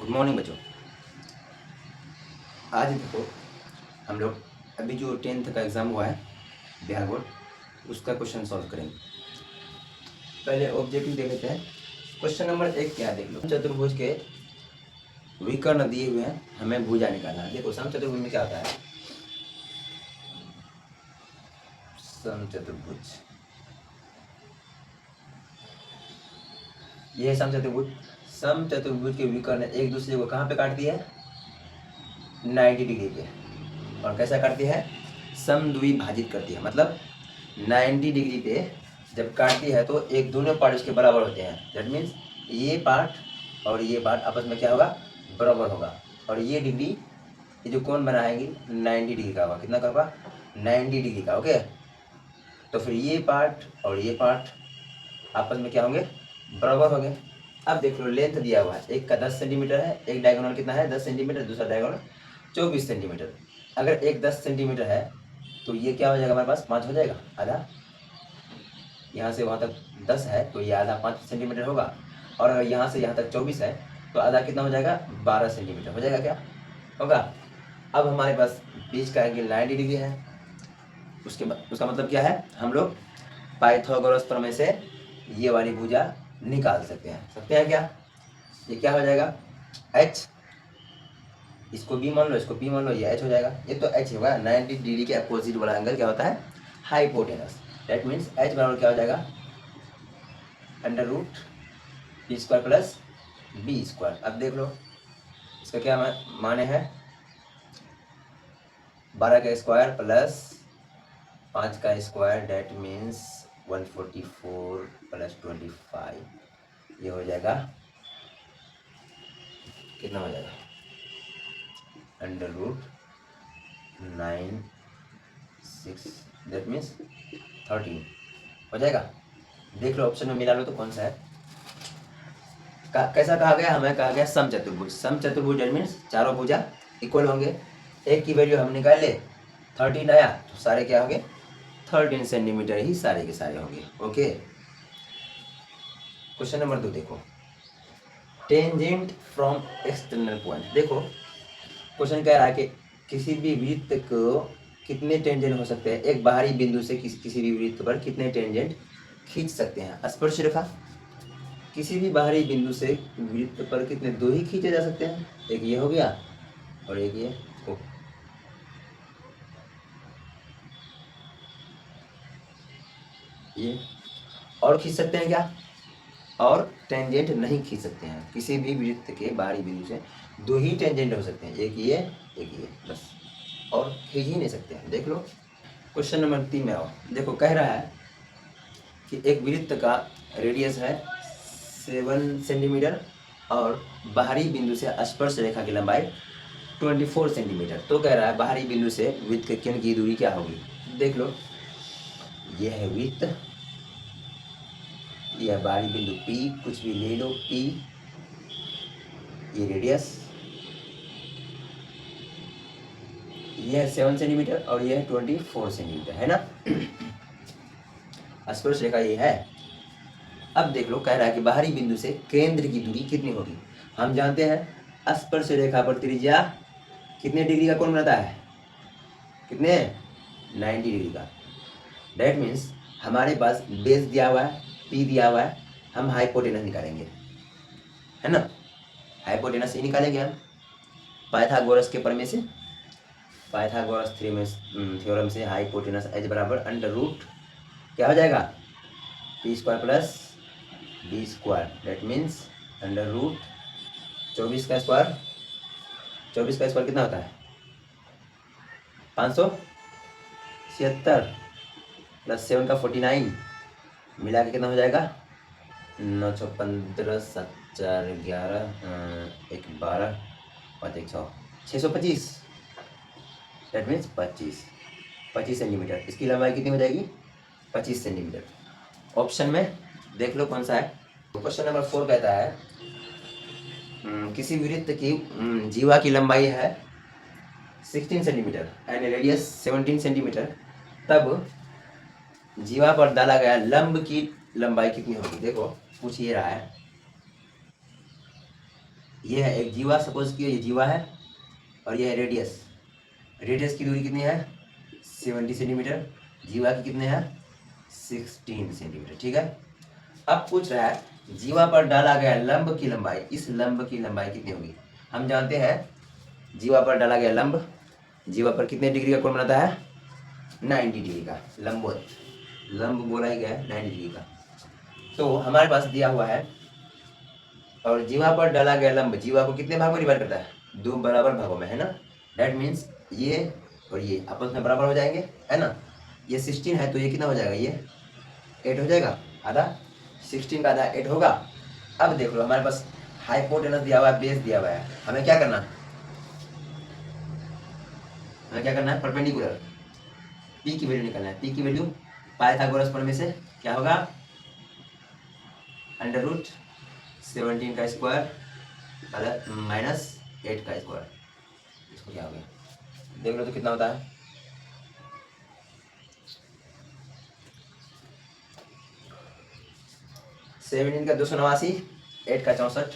Good morning बच्चों। आज देखो हम लोग अभी जो 10th का एग्ज़ाम हुआ है बिहार बोर्ड, उसका क्वेश्चन सॉल्व करेंगे। पहले ऑब्जेक्टिव देख लेते हैं। क्वेश्चन नंबर 1 क्या है देख लो। चतुर्भुज के विकर्ण दिए हुए हैं, हमें भुजा निकालना है। देखो समचतुर्भुज में क्या होता है, समचतुर्भुज ये है समचतुर्भुज। समचतुर्भुज के विकर्ण एक दूसरे को कहाँ पे काटती है, 90 डिग्री पे। और कैसा करती है, समद्विभाजित करती है। मतलब 90 डिग्री पे जब काटती है तो एक दोनों पार्ट इसके बराबर होते हैं। दैट मीन्स ये पार्ट और ये पार्ट आपस में क्या होगा, बराबर होगा। और ये डिग्री, ये जो कोण बनाएंगे 90 डिग्री का होगा। कितना का होगा, 90 डिग्री का। ओके, तो फिर ये पार्ट और ये पार्ट आपस में क्या होंगे, बराबर होंगे। अब देख लो लेंथ दिया हुआ है, एक का 10 सेंटीमीटर है, एक डायगोनल कितना है 10 सेंटीमीटर, दूसरा डायगोनल 24 सेंटीमीटर। अगर एक 10 सेंटीमीटर है तो ये क्या हो जाएगा, हमारे पास 5 हो जाएगा। आधा, यहाँ से वहाँ तक 10 है तो ये आधा 5 सेंटीमीटर होगा। और अगर यहाँ से यहाँ तक 24 है तो आधा कितना हो जाएगा, 12 सेंटीमीटर हो जाएगा। क्या होगा, अब हमारे पास बीच का एंगल 90 डिग्री है। उसका मतलब क्या है, हम लोग पाइथागोरस प्रमेय से ये वाली भुजा निकाल सकते हैं क्या। ये क्या हो जाएगा, h, इसको b मान लो, इसको p मान लो, ये h हो जाएगा। ये तो h होगा, 90 डिग्री के अपोजिट वाला एंगल क्या होता है, हाइपोटेनस। दैट मीन्स h बराबर क्या हो जाएगा, under root p square plus b square. अब देख लो इसका क्या माने है, 12 का स्क्वायर प्लस 5 का स्क्वायर, डेट मीन्स 144 प्लस 25, ये हो जाएगा, कितना हो जाएगा, अंडर रूट 96, दैट मीन्स 13 हो जाएगा। देख लो ऑप्शन में मिला लो तो कौन सा है। कैसा कहा गया, हमें कहा गया समचतुर्भुज। समचतुर्भुज दैट मीन्स चारों भुजा इक्वल होंगे। एक की वैल्यू हम निकाल ले, 13 आया तो सारे क्या होंगे, 13 सेंटीमीटर ही सारे के सारे होंगे। ओके, क्वेश्चन नंबर 2 देखो, टेंजेंट फ्रॉम एक्सटर्नल पॉइंट। देखो क्वेश्चन कह रहा है कि किसी भी वृत्त को कितने टेंजेंट हो सकते हैं, एक बाहरी बिंदु से किसी भी वृत्त पर कितने टेंजेंट खींच सकते हैं। स्पर्श रेखा किसी भी बाहरी बिंदु से वृत्त पर कितने, 2 ही खींचे जा सकते हैं। एक ये हो गया और एक ये और खींच सकते हैं क्या, और टेंजेंट नहीं खींच सकते हैं। किसी भी वृत्त के बाहरी बिंदु से 2 ही टेंजेंट हो सकते हैं, एक ये बस, और खींच ही नहीं सकते हैं। देख लो क्वेश्चन नंबर 3 में आओ। देखो कह रहा है कि एक वृत्त का रेडियस है 7 सेंटीमीटर और बाहरी बिंदु से स्पर्श रेखा की लंबाई 24 सेंटीमीटर। तो कह रहा है बाहरी बिंदु से वृत्त के केंद्र की दूरी क्या होगी। देख लो यह है वृत्त, यह बाहरी बिंदु P, कुछ भी ले लो P, ये रेडियस, यह 7 सेंटीमीटर और यह 24 सेंटीमीटर है ना। स्पर्श रेखा ये है। अब देख लो कह रहा है कि बाहरी बिंदु से केंद्र की दूरी कितनी होगी। हम जानते हैं स्पर्श रेखा पर त्रिज्या कितने डिग्री का कोण बनाता है, कितने, 90 डिग्री का। डेट मीन्स हमारे पास बेस दिया हुआ है, P दिया हुआ है, हम हाइपोटेनस निकालेंगे, है ना। हाइपोटेनस ही निकालेंगे हम पाइथागोरस के प्रमेय से, पाइथागोरस थ्योरम से। हाइपोटेनस h बराबर अंडर रूट क्या हो जाएगा, p square plus b square, that means under root 24 का स्क्वायर, 24 का स्क्वायर कितना होता है, 576 प्लस 7 का 49, मिला के कितना हो जाएगा, 915 7 4 11 1 12 5 1 6, 625, डेट मीन्स 25 सेंटीमीटर। इसकी लंबाई कितनी हो जाएगी, 25 सेंटीमीटर। ऑप्शन में देख लो कौन सा है। क्वेश्चन नंबर 4 कहता है किसी वृत्त की जीवा की लंबाई है 16 सेंटीमीटर एंड रेडियस 17 सेंटीमीटर, तब जीवा पर डाला गया लंब की लंबाई कितनी होगी। देखो पूछ ये रहा है, ये है एक जीवा, सपोज किया ये जीवा है और ये है रेडियस। रेडियस की दूरी कितनी है 70 सेंटीमीटर, जीवा की कितने हैं 16 सेंटीमीटर। ठीक है, अब पूछ रहा है जीवा पर डाला गया लंब की लंबाई, इस लंब की लंबाई कितनी होगी। हम जानते हैं जीवा पर डाला गया लंब, जीवा पर कितने डिग्री का कोण बनाता है 90 डिग्री का लंबवत, लंब बोला ही गया है 90 डिग्री का। तो हमारे पास दिया हुआ है और जीवा पर डाला गया लंब जीवा को कितने भागों में डिवाइड करता है 2 बराबर भागों में, है ना। दैट मीन्स ये और ये आपस में बराबर हो जाएंगे, है ना। ये 16 है तो ये कितना हो जाएगा, ये 8 हो जाएगा, आधा 16 का आधा 8 होगा। अब देख लो हमारे पास हाइपोटेनस दिया हुआ है, बेस दिया हुआ है, हमें क्या करना है परपेंडिकुलर, पी की वैल्यू निकालना है। पी की वैल्यू पाइथागोरस प्रमेय से क्या होगा √17 का स्क्वायर माइनस 8 का स्क्वायर, इसको क्या हो गया देख लो तो कितना होता है 17 का 289, 8 का 64,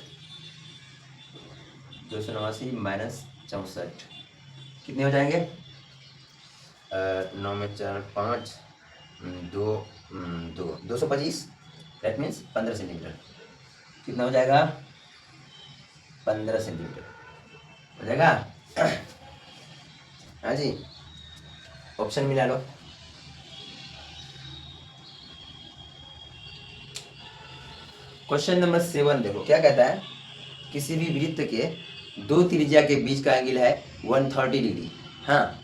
289 माइनस 64 कितने हो जाएंगे 9 में 4 5 2 2 225, दैट मीन्स 15 सेंटीमीटर। कितना हो जाएगा 15 सेंटीमीटर हो जाएगा। हाँ जी, ऑप्शन मिला लो। क्वेश्चन नंबर 7 देखो क्या कहता है, किसी भी वृत्त के दो त्रिज्या के बीच का एंगल है 130 डिग्री। हाँ,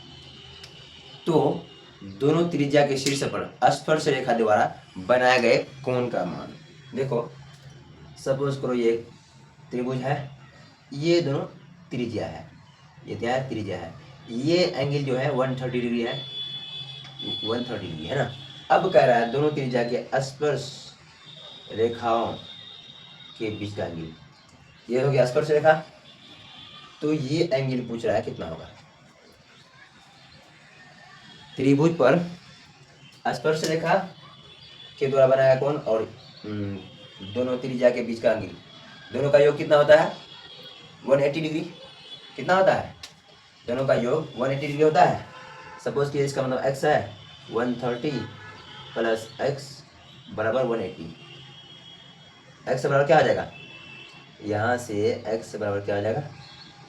तो दोनों त्रिज्या के शीर्ष पर स्पर्श रेखा द्वारा बनाए गए कोण का मान। देखो सपोज करो ये एक त्रिभुज है, ये दोनों त्रिज्या है, ये क्या है त्रिज्या है, ये एंगल जो है 130 डिग्री है, 130 डिग्री है ना। अब कह रहा है दोनों त्रिज्या के स्पर्श रेखाओं के बीच का एंगल, ये हो गया स्पर्श रेखा, तो ये एंगल पूछ रहा है कितना होगा। त्रिभुज पर स्पर्श रेखा के द्वारा बनाया कोण और दोनों त्रिज्या के बीच का एंगल, दोनों का योग कितना होता है 180 डिग्री। कितना होता है दोनों का योग 180 डिग्री होता है। सपोज कि इसका मतलब x है 130 प्लस x बराबर 180, x बराबर क्या आ जाएगा यहाँ से x बराबर क्या आ जाएगा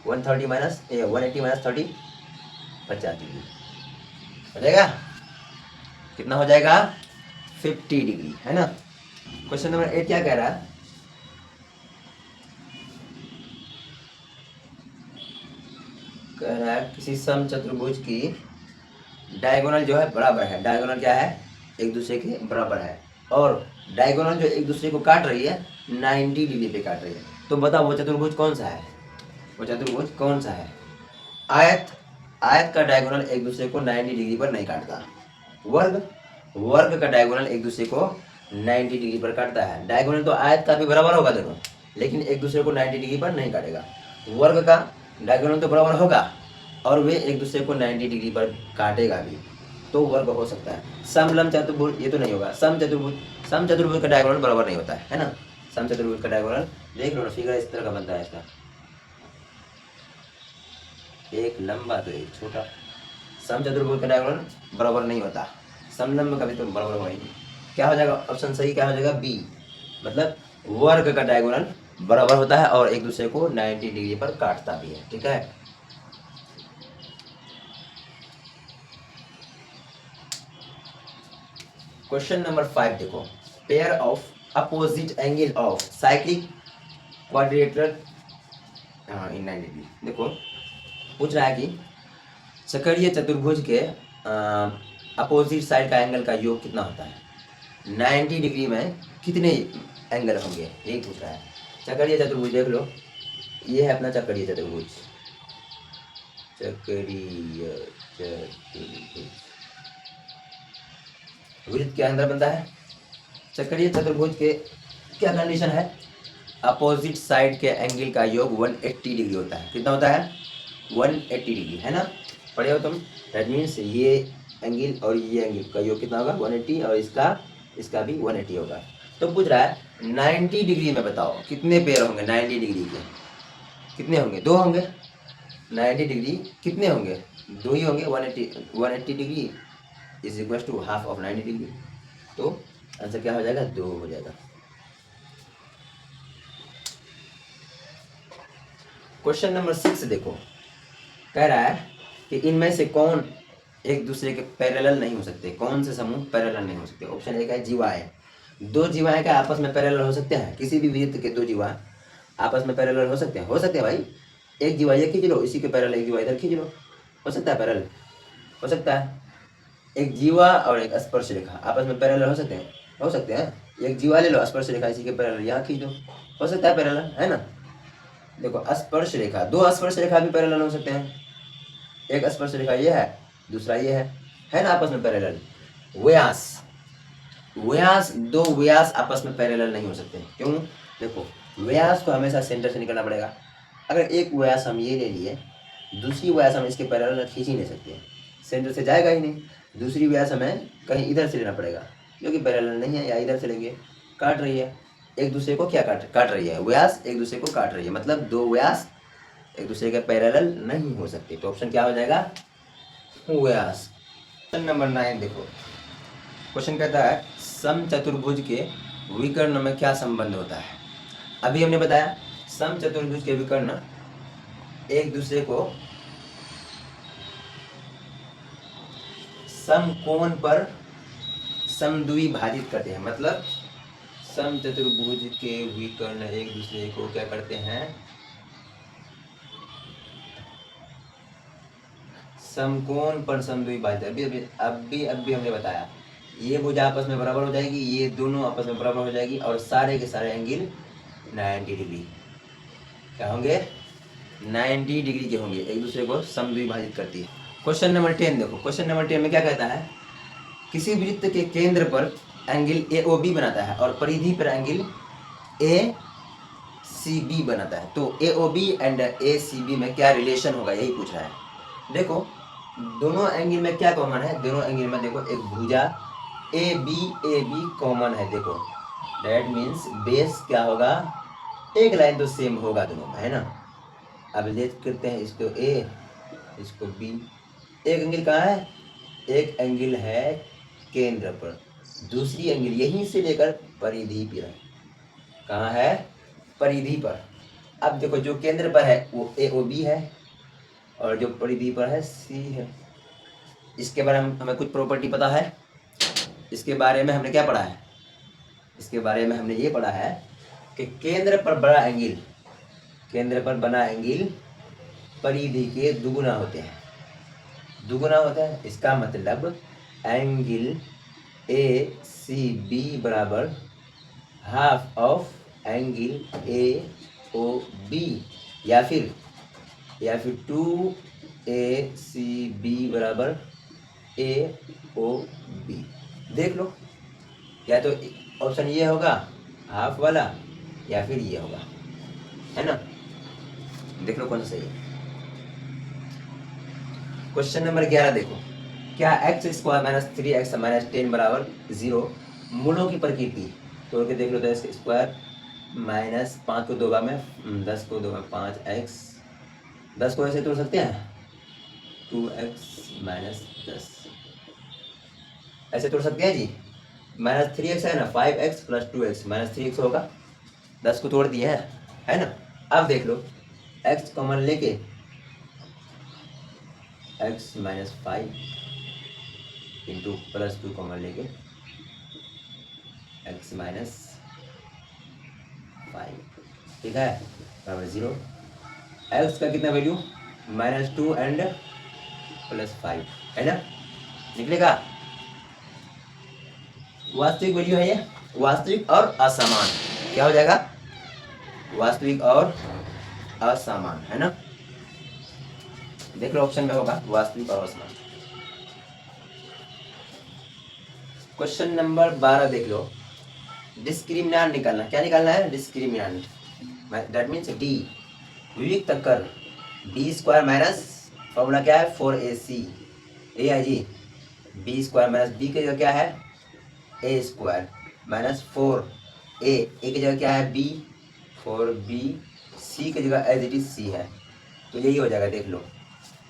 130 माइनस 180 माइनस 30 50 डिग्री हो जाएगा। कितना हो जाएगा 50 डिग्री, है ना। क्वेश्चन नंबर 8 क्या कह रहा है, कह रहा है किसी समचतुर्भुज की डायगोनल जो है बराबर है, डायगोनल क्या है एक दूसरे के बराबर है, और डायगोनल जो एक दूसरे को काट रही है 90 डिग्री पे काट रही है। तो बताओ वो चतुर्भुज कौन सा है, वो चतुर्भुज कौन सा है। आयत का डायगोनल एक दूसरे को 90 डिग्री पर नहीं काटता, वर्ग का डायगोनल एक दूसरे को 90 डिग्री पर काटता है। डायगोनल तो आयत का भी बराबर होगा दोनों, लेकिन एक दूसरे को 90 डिग्री पर नहीं काटेगा। वर्ग का डायगोनल तो बराबर होगा और वे एक दूसरे को 90 डिग्री पर काटेगा भी, तो वर्ग हो सकता है। समलंब चतुर्भुज ये तो नहीं होगा, समचतुर्भुज का डायगोनल बराबर नहीं होता है ना। समचतुर्भुज का डायगोनल देख लो ना, फिगर इस तरह का बनता है, इसका एक लंबा तो एक छोटा। समचतुर्भुज का डायगोनल बराबर नहीं होता, समलंब का भी तो बराबर होगा ही नहीं। क्या हो जाएगा ऑप्शन सही क्या हो जाएगा बी, मतलब वर्ग का डायगोनल बराबर होता है और एक दूसरे को 90 डिग्री पर काटता भी है। ठीक है, क्वेश्चन नंबर 5 देखो, pair of opposite angle of cyclic quadrilateral in 90 degree. देखो पूछ रहा है कि चक्रीय चतुर्भुज के अपोजिट साइड का एंगल का योग कितना होता है, 90 डिग्री में कितने एंगल होंगे यही पूछ रहा है। चक्रीय चतुर्भुज देख लो, ये है अपना चक्रीय चतुर्भुज, चक्रीय चतुर्भुज वृत्त के अंदर बनता है। चक्रीय चतुर्भुज के क्या कंडीशन है, अपोजिट साइड के एंगल का योग 180 डिग्री होता है। कितना होता है 180 डिग्री, है ना, पढ़े हो तुम। दैट मीन्स ये एंगल और ये एंगल का योग कितना होगा 180 और इसका भी 180 होगा। तो पूछ रहा है 90 डिग्री में बताओ कितने पेयर होंगे 90 डिग्री के। कितने होंगे? 2 होंगे। 90 डिग्री कितने होंगे? 2 ही होंगे। 180 degree is equal to half of 90 degree. तो आंसर क्या हो जाएगा? 2 हो जाएगा। क्वेश्चन नंबर 6 देखो, कह रहा है कि इनमें से कौन एक दूसरे के पैरेलल नहीं हो सकते? कौन से समूह पैरेलल नहीं हो सकते? ऑप्शन एक है जीवाएं। 2 जीवाएं का आपस में पैरेलल हो सकते हैं? किसी भी वृत्त के 2 जीवा आपस में पैरेलल हो सकते हैं? हो सकते हैं भाई। एक जीवा ये खींच लो, इसी के पैरेलल एक जीवा इधर खींच लो, हो सकता है पैरेलल, हो सकता है। एक जीवा और एक स्पर्श रेखा आपस में पैरेलल हो सकते हैं? हो सकते हैं। एक जीवा ले लो, स्पर्श रेखा इसी के पैरेलल यहाँ खींच दो, हो सकता है पैरेलल, है ना। देखो स्पर्श रेखा, 2 स्पर्श रेखा भी पैरेलल हो सकते हैं। एक स्पर्श रेखा ये है, दूसरा ये है ना, आपस में पैरेलल। व्यास, व्यास, 2 व्यास आपस में पैरेलल नहीं हो सकते। क्यों? देखो व्यास को हमेशा सेंटर से निकलना पड़ेगा। अगर एक व्यास हम ये ले लिए, दूसरी व्यास हम इसके पैरेलल खींच ही नहीं सकते, सेंटर से जाएगा ही नहीं। दूसरी व्यास हमें कहीं इधर से लेना पड़ेगा, क्योंकि पैरेलल नहीं है, या इधर से लेंगे, काट रही है एक दूसरे को। क्या काट रही है? व्यास एक दूसरे को काट रही है, मतलब 2 व्यास एक दूसरे के पैरेलल नहीं हो सकते। तो ऑप्शन क्या हो जाएगा? व्यास। क्वेश्चन नंबर 9 देखो, क्वेश्चन कहता है समचतुर्भुज के विकर्ण में क्या संबंध होता है? अभी हमने बताया समचतुर्भुज के विकर्ण एक दूसरे को समकोण पर समद्विभाजित करते हैं। मतलब समचतुर्भुज के विकर्ण एक दूसरे को क्या करते हैं? समकोण पर समद्विभाजित। अभी हमने बताया ये भुजा आपस में बराबर हो जाएगी, ये दोनों आपस में बराबर हो जाएगी, और सारे के सारे एंगल 90 डिग्री क्या होंगे? 90 डिग्री के होंगे, एक दूसरे को समद्विभाजित करती है। क्वेश्चन नंबर 10 देखो, क्वेश्चन नंबर 10 में क्या कहता है? किसी वृत्त के केंद्र पर एंगल AOB बनाता है और परिधि पर एंगल ACB बनाता है। तो AOB एंड ACB में क्या रिलेशन होगा, यही पूछ रहा है। देखो दोनों एंगल में क्या कॉमन है? दोनों एंगल में देखो एक भुजा AB कॉमन है। देखो दैट मीन्स बेस क्या होगा? एक लाइन तो सेम होगा दोनों में, है ना। अब लेट करते हैं इसको A, इसको B। एक एंगल कहाँ है? एक एंगल है केंद्र पर, दूसरी एंगल यहीं से लेकर परिधि पर है। कहाँ है? परिधि पर। अब देखो जो केंद्र पर है वो AOB है, और जो परिधि पर है C है। इसके बारे में हमें कुछ प्रॉपर्टी पता है? इसके बारे में हमने क्या पढ़ा है? इसके बारे में हमने ये पढ़ा है कि केंद्र पर बड़ा एंगल, केंद्र पर बना एंगल परिधि के दुगुना होते हैं, दुगुना होता है। इसका मतलब एंगल ACB बराबर हाफ ऑफ एंगल AOB, या फिर 2ACB बराबर AOB। देख लो, या तो ऑप्शन ये होगा हाफ वाला, या फिर ये होगा, है ना। देख लो कौन सा सही है। क्वेश्चन नंबर 11 देखो, क्या x square minus 3x minus 10 बराबर 0 मूलों की प्रकृति? तोड़ के देख लो। 10 स्क्वायर माइनस 5 को 2 बार में 10 को 2 बार 5x, 10 को ऐसे तोड़ सकते हैं 2x माइनस 10, ऐसे तोड़ सकते हैं जी। माइनस 3x है ना, 5x plus 2x minus 3x होगा, 10 को तोड़ दिए है ना। अब देख लो x कॉमन लेके x minus 5 into plus 2 common लेके x माइनस 5, ठीक है, बराबर 0। x का कितना वैल्यू? -2 एंड +5, है ना, निकलेगा। वास्तविक वैल्यू है ये, वास्तविक और असमान। क्या हो जाएगा? वास्तविक और असमान, है ना। देख लो ऑप्शन में होगा वास्तविक और असमान। क्वेश्चन नंबर 12 देख लो, डिस्क्रिमिनेंट निकालना। क्या निकालना है? डिस्क्रिमिनेंट, दैट मीन्स डी, विविक्त कर। बी स्क्वायर माइनस फॉर्मूला क्या है? 4AC, ये है जी। बी स्क्वायर माइनस बी की जगह क्या है? ए स्क्वायर माइनस 4A, ए की जगह क्या है? बी, 4BC सी की जगह एज इट इज सी है, तो यही हो जाएगा। देख लो,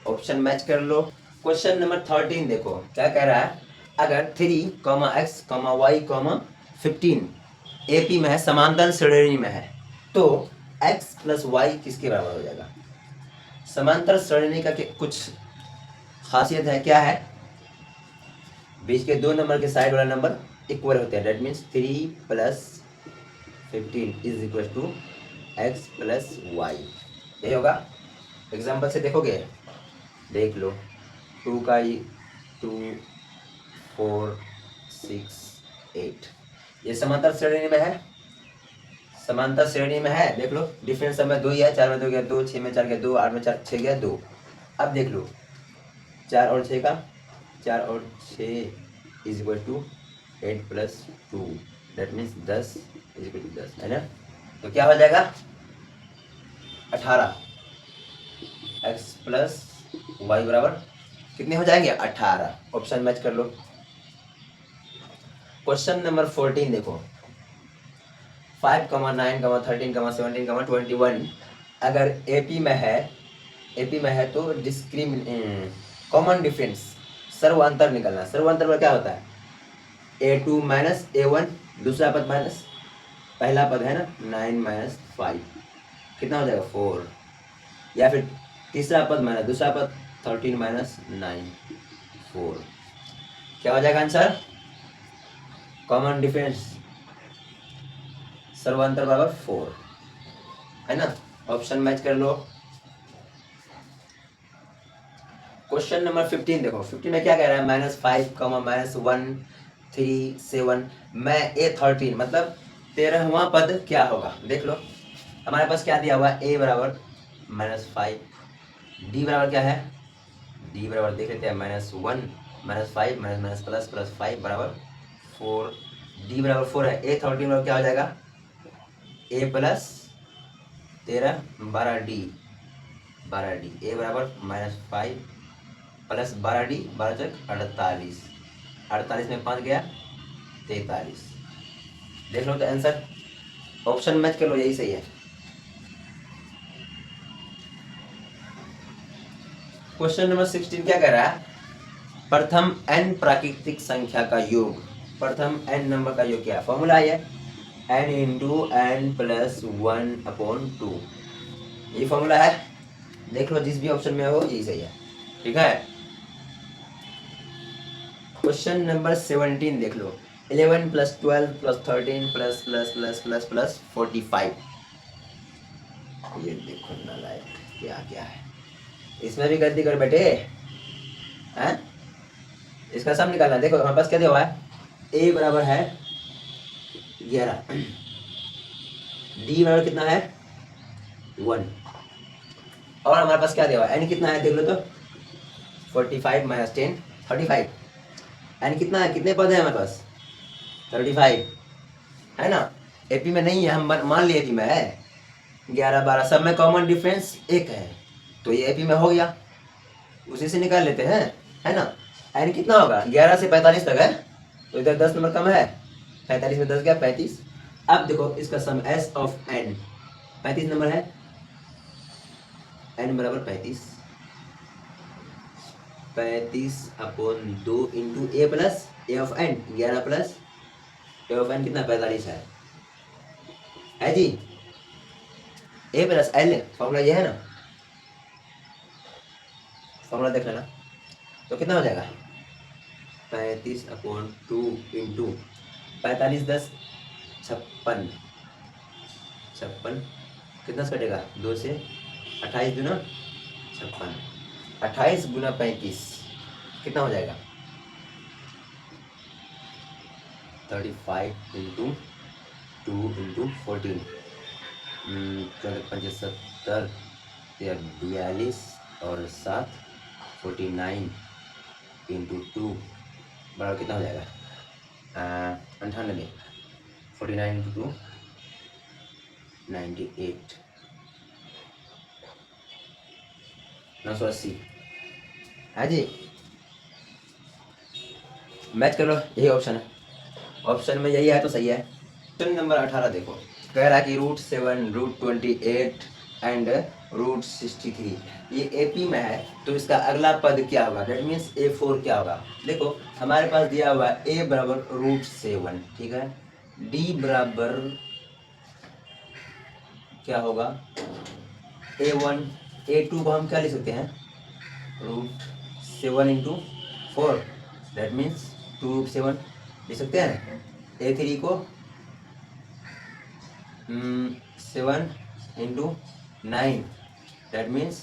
ऑप्शन मैच कर लो। क्वेश्चन नंबर 13 देखो क्या कह रहा है, अगर 3, x, y, 15 एपी में है, समांतर श्रेणी में है, तो x प्लस वाई किसके बराबर हो जाएगा। समांतर श्रेणी का कुछ खासियत है, क्या है, बीच के दो नंबर के साइड वाला नंबर इक्वल होते हैं, that means 3 plus 15 is equal to x plus y, यही होगा। एग्जाम्पल से देखोगे, देख लो, 2 का 2 4 6 8, ये समांतर श्रेणी में है, समांतर श्रेणी में है। देख लो, डिफरेंस सब में 2 ही है, 4 में 2 गया 2, 6 में 4 गया 2, 8 में 4 6 गया 2। अब देख लो, 4 और 6 का, 4 और 6 is equal to 8 plus 2, that means 10 is equal to 10, है ना। तो क्या हो जाएगा, 18, एक्स प्लस वाई बराबर कितने हो जाएंगे, 18। ऑप्शन मैच कर लो। क्वेश्चन नंबर 14 देखो, 5, 9, 13, 17, 21 अगर एपी में है, एपी में है तो कॉमन डिफरेंस, सर्वांतर निकलना। सर्वांतर में क्या होता है, a2 माइनस a1, दूसरा पद माइनस पहला पद है ना, 9 माइनस 5 कितना हो जाएगा 4, या फिर तीसरा पद माइनस दूसरा पद 13 माइनस 9 4, क्या हो जाएगा आंसर, कॉमन डिफरेंस सर्वांतर बराबर 4, है ना। ऑप्शन मैच कर लो। क्वेश्चन नंबर 15 देखो, 15 में क्या कह रहा है, -5, -1, 3, 7 में a13 मतलब 13वां पद क्या होगा। देख लो, हमारे पास क्या दिया हुआ है, a बराबर -5, d बराबर क्या है, d बराबर देख लेते हैं -1, -5 माइनस प्लस प्लस 5 बराबर 4, d बराबर 4 है, a13 बराबर क्या हो जाएगा, a प्लस 13 12d, a बराबर -5 प्लस 12d, 12 चक 48, 48 में 5 गया 43। देख लो तो आंसर, ऑप्शन मैच कर लो, यही सही है। क्वेश्चन नंबर 16 क्या कह रहा है, प्रथम n प्राकृतिक संख्या का योग, प्रथम n नंबर का योग क्या है, फॉर्मूला है n इंटू n प्लस 1/2, ये फॉर्मूला है। देख लो, जिस भी ऑप्शन में हो यही सही है, ठीक है। क्वेश्चन नंबर 17 देख लो, 11 plus 12 plus 13 plus plus plus plus plus 45, ये देखो नालायक क्या क्या है, इसमें भी गलती कर बैठे हैं। इसका सम निकालना, देखो हमारे पास क्या दिया हुआ है, a बराबर है 11, d बराबर कितना है 1, और हमारे पास क्या दिया हुआ है, n कितना है देख लो तो 45 माइनस 10 35, n कितना है, कितने पद है हमारे पास 35, है ना। एपी में नहीं है, हम मान लिए एपी में है, 11 12 सब में कॉमन डिफरेंस 1 है, तो ये एपी में हो गया, उसी से निकाल लेते हैं, है ना। n कितना होगा, 11 से 45 तक है, तो इधर 10 नंबर कम है, 45 में 10 गया 35। अब देखो इसका सम s ऑफ n 35 नंबर है, n बराबर 35, 35/2 into a plus a of n 11 plus a of n कितना 45 है जी, a प्लस l फॉर्मूला ये है ना, फॉर्मूला देख लेना, तो कितना हो जाएगा 35/2 इंटू 45 10 56, कितना से कटेगा 2 से, 28 दूना 56, 28 गुना 35 कितना हो जाएगा 35 इंटू 2 इंटू 14, 75 42 और 7 49 इंटू 2 बराबर कितना हो जाएगा 98, 49 इंटू 2 98, 980 है जी। मैच कर लो, यही ऑप्शन है, ऑप्शन में यही है तो सही है। क्वेश्चन नंबर 18 देखो, कह रहा है कि √7 √28 एंड रूट 63। ये AP में है तो इसका अगला पद क्या होगा, डेट मीन्स A4 क्या होगा। देखो हमारे पास दिया हुआ है A बराबर रूट 7, ठीक है, D बराबर क्या होगा A1, A2 को हम क्या लिख सकते हैं, रूट 7 इंटू 4, दैट मीन्स 2√7 लिख सकते हैं। A3 को 7 इंटू 9, दैट मीन्स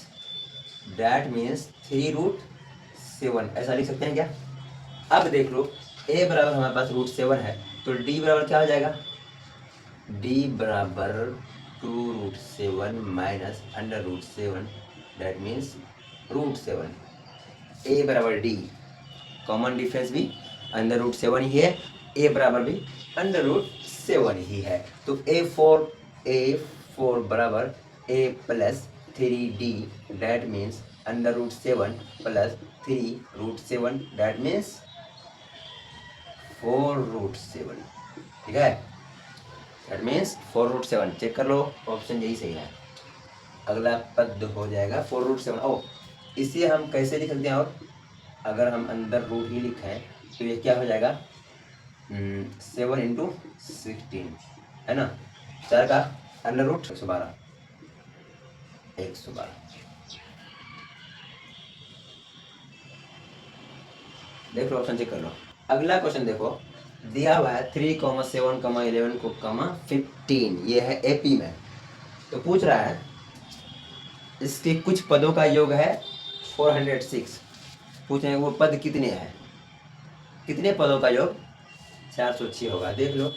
3√7 ऐसा लिख सकते हैं क्या। अब देख लो A बराबर हमारे पास √7 है तो D बराबर क्या हो जाएगा, D बराबर 2√7 माइनस √7, दैट मीन्स √7। A बराबर D, कॉमन डिफरेंस भी √7 ही है, A बराबर भी √7 ही है। तो A4 बराबर A plus 3D, that means √7 plus 3√7, that means 4√7, ठीक है, दैट मीन्स 4√7। चेक कर लो, ऑप्शन यही सही है। अगला पद हो जाएगा 4√7। ओ इसे हम कैसे लिख सकते हैं, और अगर हम अंदर रूट ही लिखें तो ये क्या हो जाएगा 7 इंटू 16 है ना, 4 का √, 112। देख लो, ऑप्शन चेक कर लो। अगला क्वेश्चन देखो, दिया हुआ है 3, 7, 11 को 15, ये है AP में। तो पूछ रहा है इसके कुछ पदों का योग है 406। पूछेंगे वो पद कितने हैं, कितने पदों का योग 406 होगा। देख लो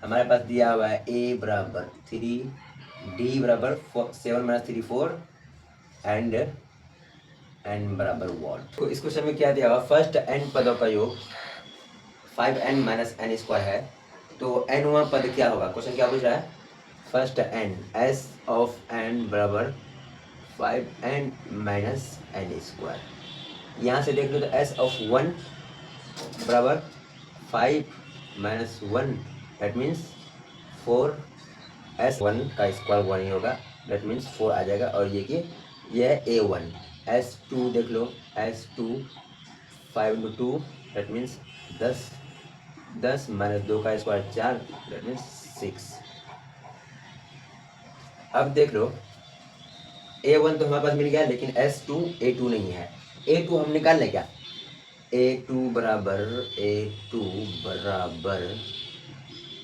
हमारे पास दिया हुआ है A बराबर 3, D बराबर 7 माइनस 3 4 एंड N बराबर 1। तो इस क्वेश्चन में क्या दिया हुआ, फर्स्ट N पदों का योग 5N माइनस N स्क्वायर है। तो N पद क्या होगा, क्वेश्चन क्या पूछ रहा है, first N S of N बराबर 5N माइनस N स्क्वायर। यहाँ से देख लो तो S ऑफ 1 बराबर 5 माइनस 1, दैट मीन्स 4, S1 का स्क्वायर 1 ही होगा, दैट मीन्स 4 आ जाएगा। और ये कि यह A1, S2 देख लो, S2 5 into 2, that means 10 minus 2 का स्क्वायर 4, दैट मीन्स 6। अब देख लो A1 तो हमारे पास मिल गया, लेकिन S2 A2 नहीं है। A2 हम निकाल लें क्या, A2 बराबर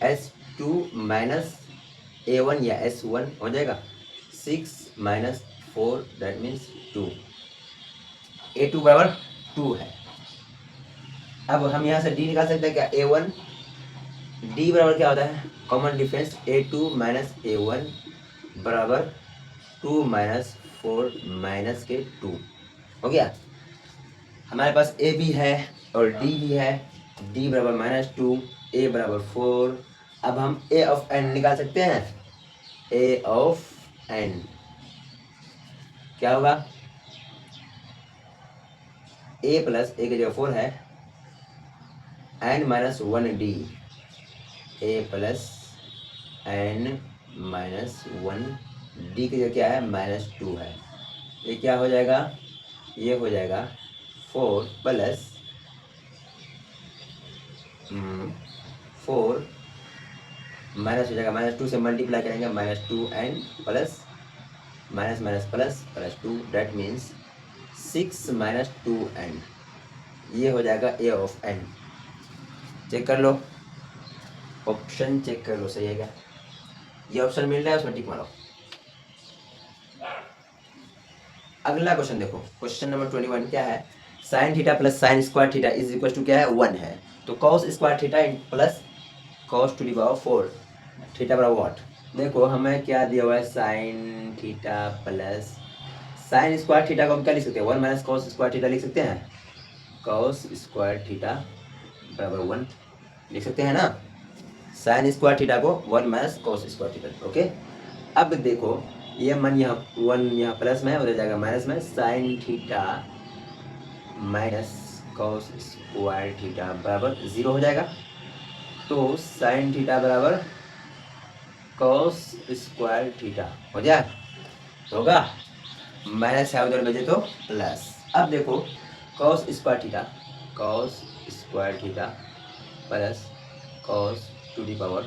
S2 माइनस A1 या S1 हो जाएगा, 6 माइनस 4, दैट मीन्स 2। A2 बराबर 2 है। अब हम यहाँ से D निकाल सकते हैं क्या, A1, D बराबर क्या होता है, common difference A2 minus A1 बराबर 2 माइनस 4 माइनस के 2 हो गया। हमारे पास A भी है और D भी है, D बराबर -2, A बराबर 4। अब हम A ऑफ N निकाल सकते हैं, A ऑफ N क्या होगा, A प्लस A की जगह 4 है, N minus 1D, A plus N minus 1D की जगह क्या है, -2 है। ये क्या हो जाएगा, ये हो जाएगा 4 प्लस 4 माइनस हो जाएगा, -2 से मल्टीप्लाई करेंगे, -2N plus minus minus plus plus 2, that means 6 minus 2N। ये हो जाएगा A ऑफ N। चेक कर लो, ऑप्शन चेक कर लो सही है क्या, ये ऑप्शन मिल रहा है उसमें टिक मारो। अगला क्वेश्चन देखो, क्वेश्चन नंबर 21 क्या है, sine theta plus sine square theta is equal to क्या है, 1 है। तो cos square theta plus cos to the power 4 theta बराबर व्हाट। देखो हमें क्या दिया हुआ है, sine theta plus sine square theta को हम क्या लिख सकते हैं, 1 माइनस कॉस स्क्वायर थीटा लिख सकते हैं, कॉस स्क्वायर थीटा बराबर 1 लिख सकते हैं ना, साइन स्क्वायर थीटा को 1 minus cos square theta. Okay, अब देखो ये मन यहाँ 1 यहाँ प्लस में उधर जाएगा माइनस में, sine theta minus cos square theta बराबर 0 हो जाएगा। तो साइन थीटा बराबर कॉस स्क्वायर थीटा हो जाए, होगा, माइनस है उधर भेजे तो प्लस। अब देखो cos square theta, cos square theta plus cos to the power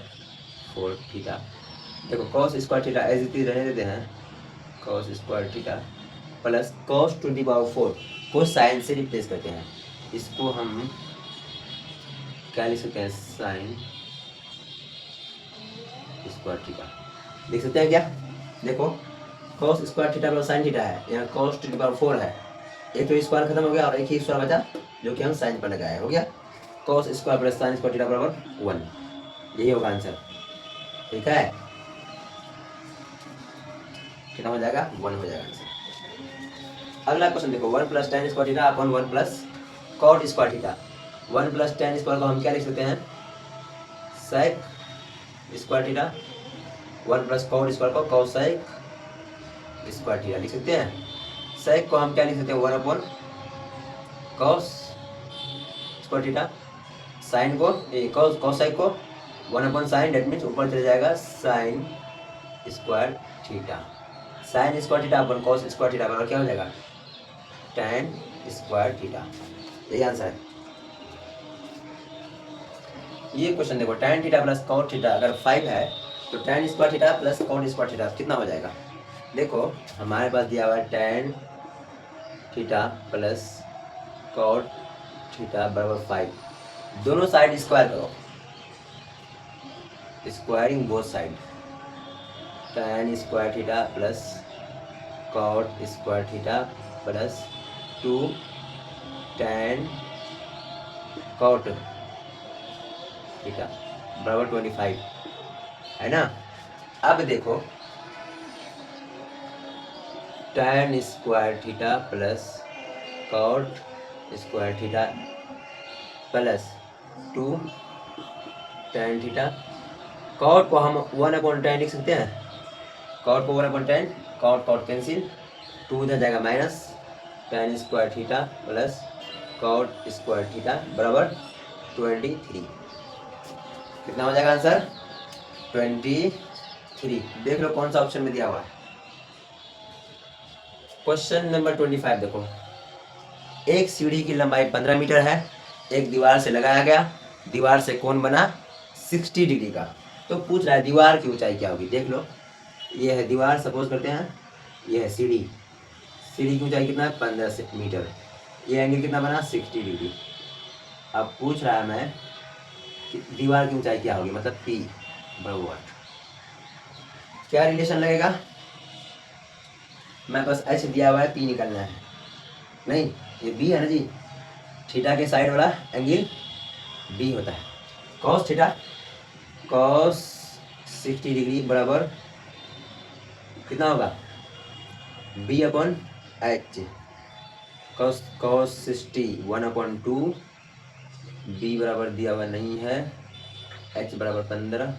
4 theta. देखो cos square theta as it is रहने देते हैं, cos square theta plus cos to the power 4 को साइन से रिप्लेस करते हैं। इसको हम क्या लिख सकते हैं, साइन स्क्वायर थीटा लिख सकते हैं क्या। देखो cos square theta plus sine theta है, यहाँ कॉस टू दी पावर 4 है, एक तो स्क्वायर खत्म हो गया और एक ही स्क्वायर बचा जो कि हम साइन पर लगाए, हो गया cos square plus sine square theta बराबर 1, यही होगा आंसर। ठीक है, कितना हो जाएगा, 1 हो जाएगा आंसर। अगला क्वेश्चन देखो 1 plus tan square theta upon 1 plus cot square theta. 1 plus tan square को हम क्या लिख सकते हैं, sec square theta, 1 plus cot square को कॉसेक स्क्वायर थीटा लिख सकते हैं। सेक को हम क्या लिख सकते हैं, 1 upon cos square theta, sine को कॉसेक को 1 अपॉन साइन, डेट मीन्स ऊपर चले जाएगा sine square theta, sine square theta upon cos square theta बराबर क्या हो जाएगा, tan स्क्वायर थीटा, यही आंसर है। ये क्वेश्चन देखो tan theta plus cot theta अगर 5 है तो tan square theta plus cot square theta कितना हो जाएगा। देखो हमारे पास दिया हुआ है tan theta plus cot theta बराबर 5, दोनों साइड स्क्वायर करो, squaring both side, tan square theta plus cot square theta plus 2 tan cot theta बराबर 25 है ना। अब देखो tan square theta plus cot square theta plus 2 tan theta, cot को हम 1/10 लिख सकते हैं, कॉट को 1/10, कॉट कॉट कैंसिल, 2 इधर जाएगा minus, tan square theta plus cot square theta बराबर 23, कितना हो जाएगा आंसर, 23। देख लो कौन सा ऑप्शन में दिया हुआ है। क्वेश्चन नंबर 25 देखो, एक सीढ़ी की लंबाई 15 मीटर है, एक दीवार से लगाया गया, दीवार से कोण बना 60 डिग्री का, तो पूछ रहा है दीवार की ऊंचाई क्या होगी। देख लो ये है दीवार, सपोज करते हैं ये है सीढ़ी, सीढ़ी की ऊंचाई कितना है 15 मीटर, ये एंगल कितना बना 60 डिग्री। अब पूछ रहा है मैं कि दीवार की ऊंचाई क्या होगी, मतलब P बराबर क्या रिलेशन लगेगा, मैं बस H दिया हुआ है, P निकलना है, नहीं ये B है ना जी, थीटा के साइड वाला एंगल B होता है, कॉस थीटा कॉस 60 डिग्री बराबर कितना होगा B/H, कॉस 60 1/2, B बराबर दिया हुआ नहीं है, H बराबर 15,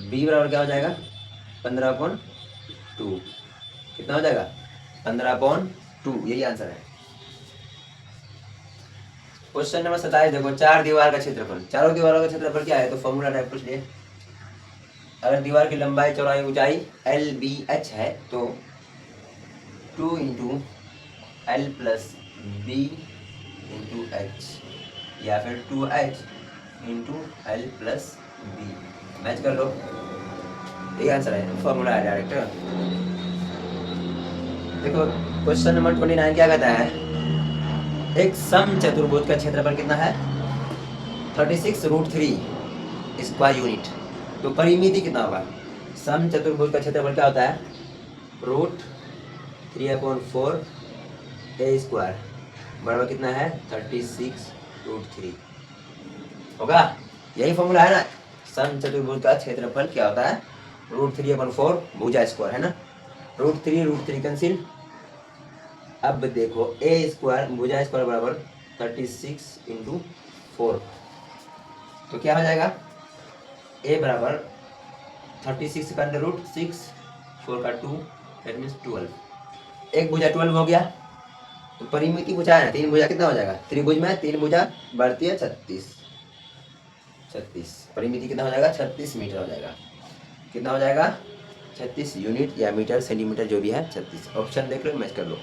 B बराबर क्या हो जाएगा 15/2, कितना हो जाएगा 15/2, यही आंसर है। क्वेश्चन नंबर 27 देखो, चार दीवार का क्षेत्रफल, चारों दीवारों का क्षेत्रफल क्या है, तो फॉर्मूला टाइप पूछ लिए, अगर दीवार की लंबाई चौड़ाई ऊंचाई LBH है तो 2 × L + B × H या फिर 2H × L + B, मैच कर लो, यही आंसर है, फॉर्मूला है डायरेक्ट। देखो क्वेश्चन नंबर 29 क्या कहता है, एक समचतुर्भुज का क्षेत्रफल कितना है 36√3 स्क्वायर यूनिट, तो परिमिति कितना होगा। समचतुर्भुज का क्षेत्रफल क्या होता है √3/4 a स्क्वायर बराबर कितना है 36√3 होगा, यही फॉर्मूला है ना। समचतुर्भुज का क्षेत्रफल क्या होता है √3/4 भुजा स्क्वायर है ना, √3 कैंसिल। अब देखो a स्क्वायर भुजा स्क्वायर बराबर 36 × 4, तो क्या हो जाएगा a बराबर 36 का √6, 4 का 2, दैट मीन्स 12, एक भुजा 12 हो गया, तो परिमिति पूछा है ना, तीन भुजा कितना हो जाएगा, त्रिभुज में तीन भुजा बढ़ती है 36, परिमिति कितना हो जाएगा 36 मीटर हो जाएगा, कितना हो जाएगा 36 यूनिट या मीटर सेंटीमीटर जो भी है 36। ऑप्शन देख लो, मैच कर लो।